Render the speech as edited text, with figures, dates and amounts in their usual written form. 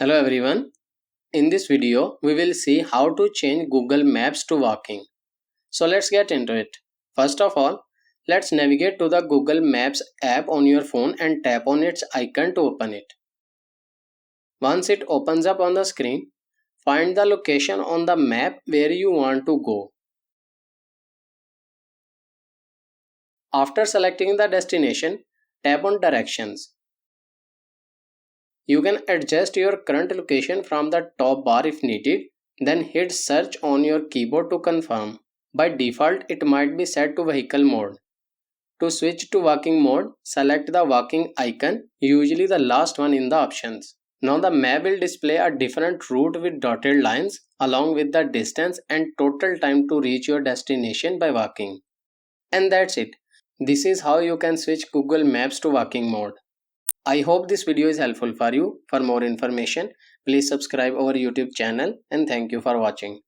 Hello everyone. In this video, we will see how to change Google Maps to walking. So let's get into it. First of all, let's navigate to the Google Maps app on your phone and tap on its icon to open it. Once it opens up on the screen, find the location on the map where you want to go. After selecting the destination, tap on Directions. You can adjust your current location from the top bar if needed, then hit search on your keyboard to confirm. By default, it might be set to vehicle mode. To switch to walking mode, select the walking icon, usually the last one in the options. Now the map will display a different route with dotted lines along with the distance and total time to reach your destination by walking. And that's it. This is how you can switch Google Maps to walking mode. I hope this video is helpful for you. For more information, please subscribe our YouTube channel and thank you for watching.